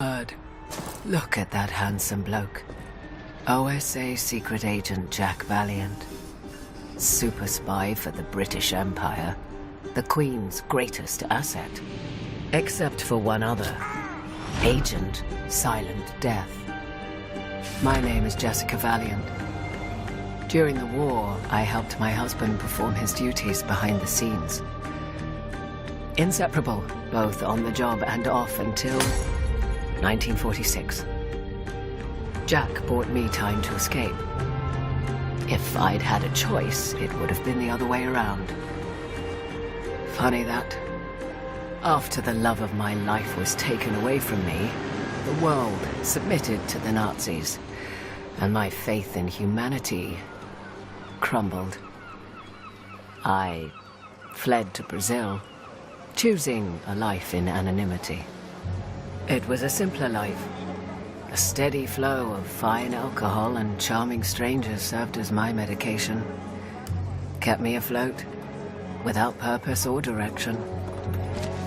Bird, look at that handsome bloke. OSA secret agent Jack Valiant. Super spy for the British Empire. The Queen's greatest asset. Except for one other. Agent Silent Death. My name is Jessica Valiant. During the war, I helped my husband perform his duties behind the scenes. Inseparable, both on the job and off until 1946. Jack bought me time to escape. If I'd had a choice, it would have been the other way around. Funny that. After the love of my life was taken away from me, the world submitted to the Nazis, and my faith in humanity crumbled. I fled to Brazil, choosing a life in anonymity. It was a simpler life. A steady flow of fine alcohol and charming strangers served as my medication. Kept me afloat, without purpose or direction.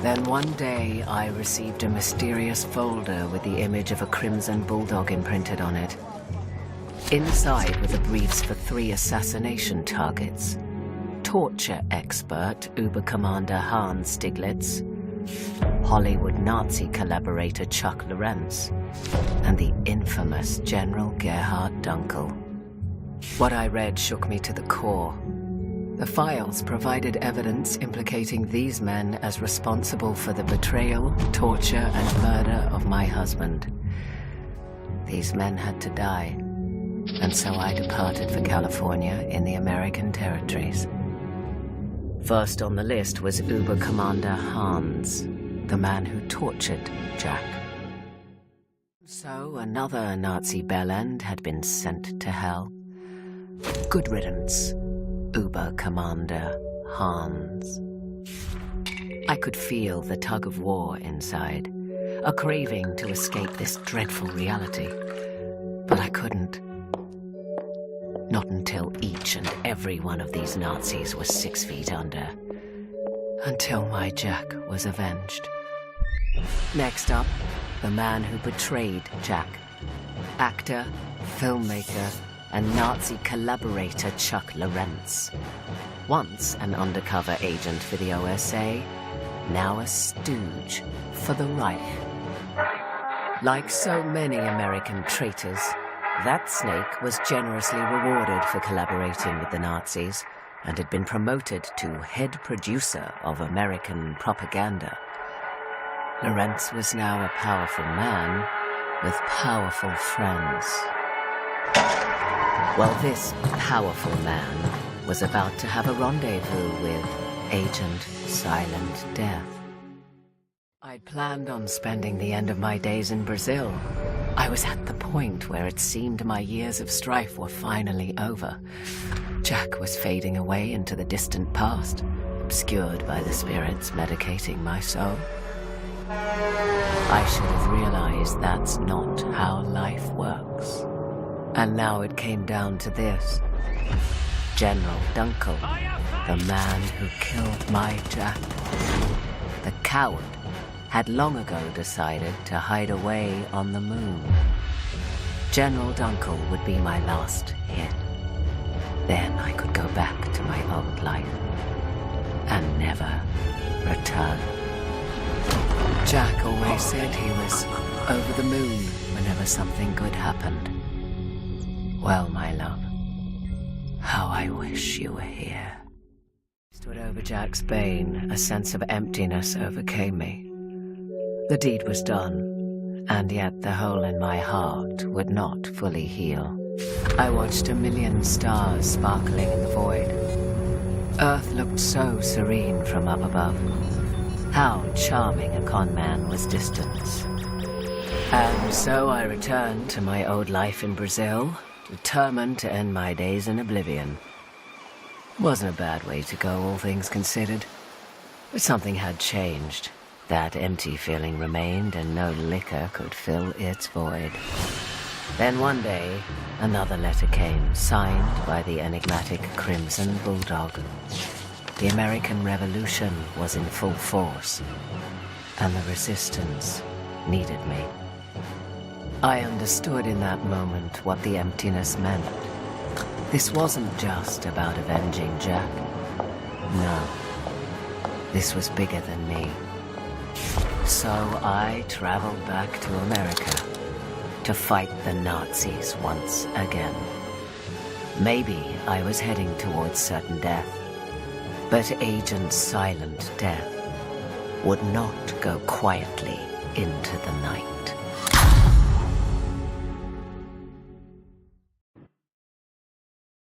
Then one day I received a mysterious folder with the image of a crimson bulldog imprinted on it. Inside were the briefs for 3 assassination targets. Torture expert Uber-Commander Hans Stiglitz, Hollywood Nazi collaborator Chuck Lorentz, and the infamous General Gerhard Dunkel. What I read shook me to the core. The files provided evidence implicating these men as responsible for the betrayal, torture, and murder of my husband. These men had to die, and so I departed for California in the American territories. First on the list was Uber-Commander Hans, the man who tortured Jack. So another Nazi bellend had been sent to hell. Good riddance, Uber-Commander Hans. I could feel the tug of war inside, a craving to escape this dreadful reality. But I couldn't. Not until each and every one of these Nazis was 6 feet under. Until my Jack was avenged. Next up, the man who betrayed Jack. Actor, filmmaker, and Nazi collaborator Chuck Lorentz. Once an undercover agent for the OSA, now a stooge for the Reich. Like so many American traitors, that snake was generously rewarded for collaborating with the Nazis and had been promoted to head producer of American propaganda. Lorentz was now a powerful man with powerful friends. Well, this powerful man was about to have a rendezvous with Agent Silent Death. I'd planned on spending the end of my days in Brazil. I was at the point where it seemed my years of strife were finally over. Jack was fading away into the distant past, obscured by the spirits medicating my soul. I should have realized that's not how life works. And now it came down to this. General Dunkel, the man who killed my Jack. The coward had long ago decided to hide away on the moon. General Dunkel would be my last hit. Then I could go back to my old life and never return. Jack always said he was over the moon whenever something good happened. Well, my love, how I wish you were here. Stood over Jack's bane, a sense of emptiness overcame me. The deed was done, and yet the hole in my heart would not fully heal. I watched 1,000,000 stars sparkling in the void. Earth looked so serene from up above. How charming a con man was distance. And so I returned to my old life in Brazil, determined to end my days in oblivion. Wasn't a bad way to go, all things considered. But something had changed. That empty feeling remained, and no liquor could fill its void. Then one day, another letter came, signed by the enigmatic Crimson Bulldog. The American Revolution was in full force, and the resistance needed me. I understood in that moment what the emptiness meant. This wasn't just about avenging Jack. No. This was bigger than me. So I traveled back to America to fight the Nazis once again. Maybe I was heading towards certain death, but Agent Silent Death would not go quietly into the night.